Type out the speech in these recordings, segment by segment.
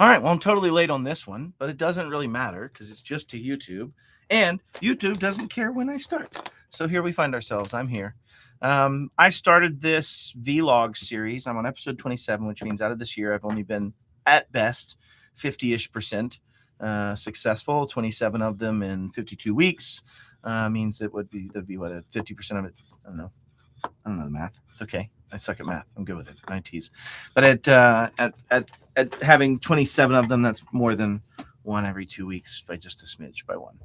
All right, well, I'm totally late on this one, but it doesn't really matter because it's just to YouTube, and YouTube doesn't care when I start. So here we find ourselves. I'm here. I started this vlog series. I'm on episode 27, which means out of this year, I've only been at best 50-ish% successful. 27 of them in 52 weeks means that'd be what, 50% of it. I don't know the math. It's okay. I suck at math. I'm good with it. I tease. But at having 27 of them, that's more than one every 2 weeks by just a smidge by one.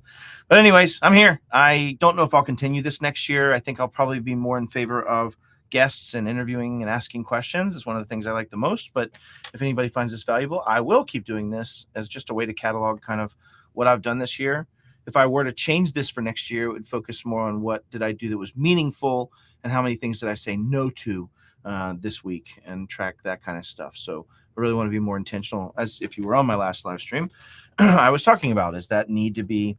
But anyways, I'm here. I don't know if I'll continue this next year. I think I'll probably be more in favor of guests and interviewing and asking questions. It's one of the things I like the most. But if anybody finds this valuable, I will keep doing this as just a way to catalog kind of what I've done this year. If I were to change this for next year, it would focus more on what did I do that was meaningful and how many things did I say no to this week and track that kind of stuff. So I really want to be more intentional. As if you were on my last live stream, I was talking about is that need to be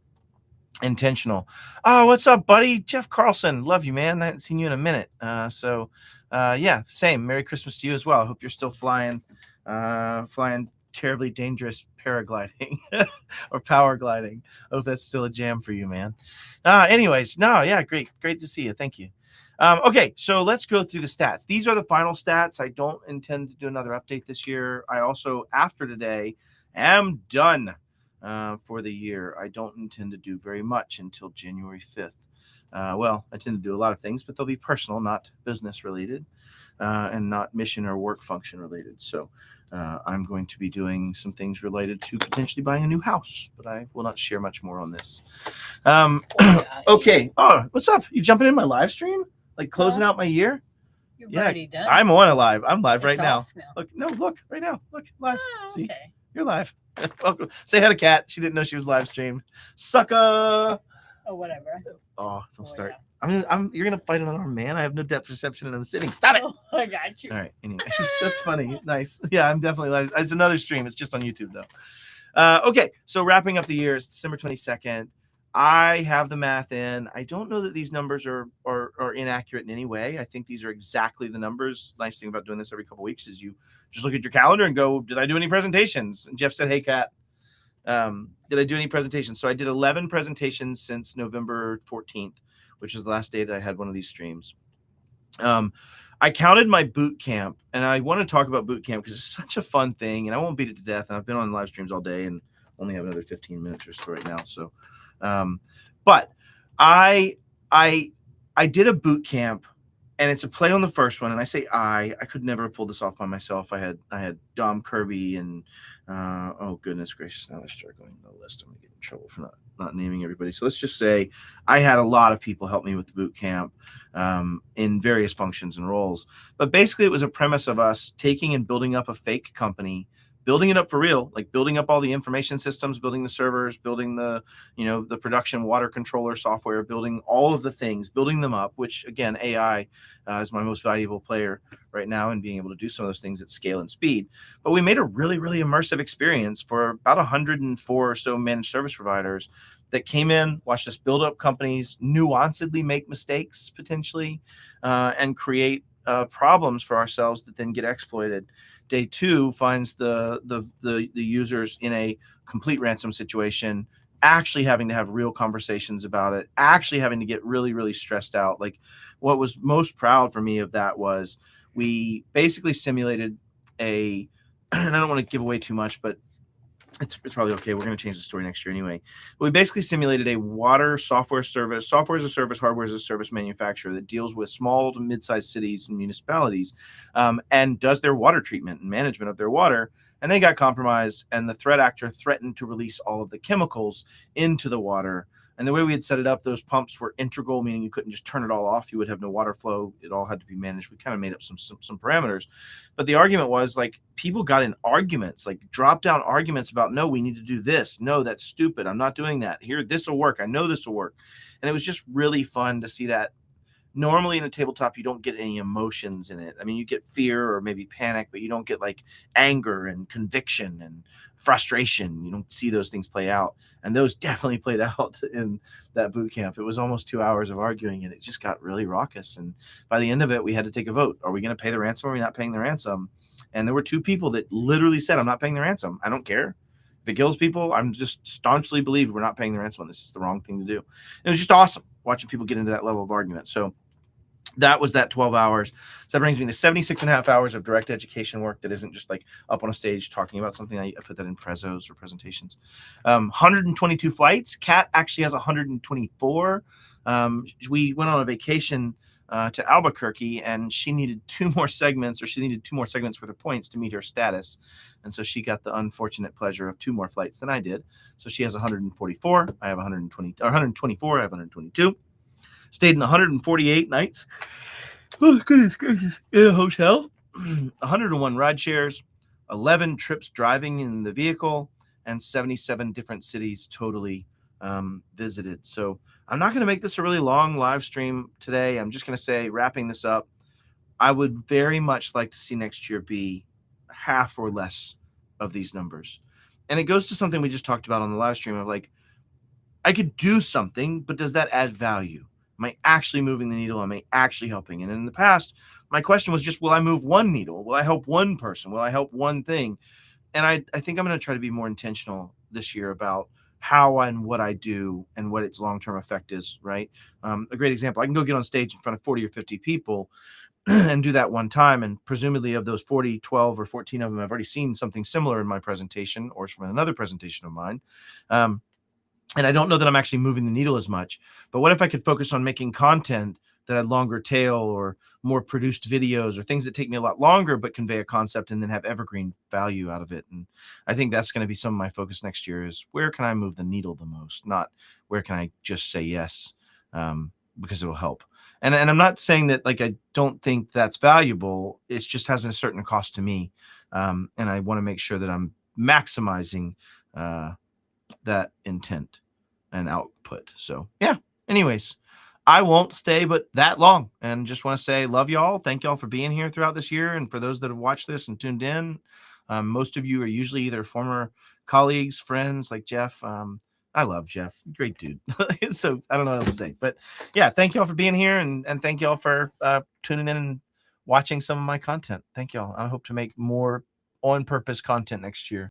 intentional. Oh, what's up, buddy? Jeff Carlson. Love you, man. I haven't seen you in a minute. Yeah, same. Merry Christmas to you as well. I hope you're still flying terribly dangerous paragliding or power gliding. I hope that's still a jam for you, man. Anyways, no, yeah, great to see you. Thank you. Okay, so let's go through the stats. These are the final stats. I don't intend to do another update this year. I also, after today, am done for the year. I don't intend to do very much until January 5th. Well, I tend to do a lot of things, but they'll be personal, not business related, and not mission or work function related. So I'm going to be doing some things related to potentially buying a new house, but I will not share much more on this. Okay. Oh, what's up? You jumping in my live stream? Like closing out my year? You're already done. I'm on a live. I'm live right now. now. Look, right now. Look, live. Oh, See, okay. you're live. Welcome. Say hi to Kat. She didn't know she was live streamed. Sucker. Oh, whatever. Oh, don't start. Yeah. You're gonna fight another man. I have no depth perception and I'm sitting. Stop it. Oh, I got you. All right. Anyways, that's funny. Nice. Yeah, I'm definitely live. It's another stream. It's just on YouTube though. Okay, so wrapping up the year, it's December 22nd. I have the math in. I don't know that these numbers are inaccurate in any way. I think these are exactly the numbers. Nice thing about doing this every couple of weeks is you just look at your calendar and go, did I do any presentations? And Jeff said, hey, Kat, did I do any presentations? So I did 11 presentations since November 14th, which is the last day that I had one of these streams. I counted my boot camp, and I want to talk about boot camp because it's such a fun thing, and I won't beat it to death. And I've been on live streams all day and only have another 15 minutes or so right now. So, but I did a boot camp, and it's a play on the first one. And I say I could never pull this off by myself. I had Dom Kirby and oh goodness gracious, now they're struggling the list. I'm gonna get in trouble for not naming everybody. So let's just say I had a lot of people help me with the boot camp in various functions and roles. But basically, it was a premise of us taking and building up a fake company, building it up for real, like building up all the information systems, building the servers, building the production water controller software, building all of the things, building them up, which again, AI is my most valuable player right now in being able to do some of those things at scale and speed. But we made a really, really immersive experience for about 104 or so managed service providers that came in, watched us build up companies, nuancedly make mistakes potentially, and create problems for ourselves that then get exploited. Day two finds the users in a complete ransom situation, actually having to have real conversations about it, actually having to get really, really stressed out. Like what was most proud for me of that was we basically simulated and I don't want to give away too much, but it's probably okay. We're going to change the story next year anyway. We basically simulated a water software as a service, hardware as a service manufacturer that deals with small to mid-sized cities and municipalities and does their water treatment and management of their water. And they got compromised, and the threat actor threatened to release all of the chemicals into the water. And the way we had set it up, those pumps were integral, meaning you couldn't just turn it all off. You would have no water flow. It all had to be managed. We kind of made up some parameters. But the argument was like people got in arguments, like drop down arguments about, no, we need to do this. No, that's stupid. I'm not doing that. Here, this will work. I know this will work. And it was just really fun to see that. Normally in a tabletop, you don't get any emotions in it. I mean, you get fear or maybe panic, but you don't get like anger and conviction and frustration. You don't see those things play out. And those definitely played out in that boot camp. It was almost 2 hours of arguing, and it just got really raucous. And by the end of it, we had to take a vote. Are we going to pay the ransom? Or are we not paying the ransom? And there were 2 people that literally said, I'm not paying the ransom. I don't care. If it kills people, I'm just staunchly believe we're not paying the ransom on this. It's the wrong thing to do. And it was just awesome watching people get into that level of argument. So that was that 12 hours. So that brings me to 76 and a half hours of direct education work that isn't just like up on a stage talking about something. I put that in prezos or presentations. 122 flights. Kat actually has 124. We went on a vacation to Albuquerque, and she needed 2 more segments, or she needed 2 more segments worth of points to meet her status. And so she got the unfortunate pleasure of 2 more flights than I did. So she has 144. I have 120, or 124. I have 122. Stayed in 148 nights. Oh, goodness gracious. In a hotel. 101 ride shares, 11 trips driving in the vehicle, and 77 different cities totally visited. So I'm not going to make this a really long live stream today. I'm just going to say, wrapping this up, I would very much like to see next year be half or less of these numbers. And it goes to something we just talked about on the live stream of like, I could do something, but does that add value? Am I actually moving the needle? Am I actually helping? And in the past, my question was just, will I move one needle? Will I help one person? Will I help one thing? And I think I'm going to try to be more intentional this year about how and what I do and what its long-term effect is, right? A great example, I can go get on stage in front of 40 or 50 people and do that one time. And presumably of those 40, 12 or 14 of them, I've already seen something similar in my presentation or from another presentation of mine. And I don't know that I'm actually moving the needle as much, but what if I could focus on making content that had longer tail or more produced videos or things that take me a lot longer, but convey a concept and then have evergreen value out of it. And I think that's going to be some of my focus next year is where can I move the needle the most, not where can I just say yes, because it'll help. And I'm not saying that like I don't think that's valuable. It just has a certain cost to me. And I want to make sure that I'm maximizing that intent and output. So yeah, anyways, I won't stay but that long, and just want to say love y'all. Thank y'all for being here throughout this year. And for those that have watched this and tuned in, most of you are usually either former colleagues, friends like Jeff. I love Jeff, great dude. So I don't know what else to say, but yeah, thank y'all for being here, and thank y'all for tuning in and watching some of my content. Thank y'all. I hope to make more on purpose content next year.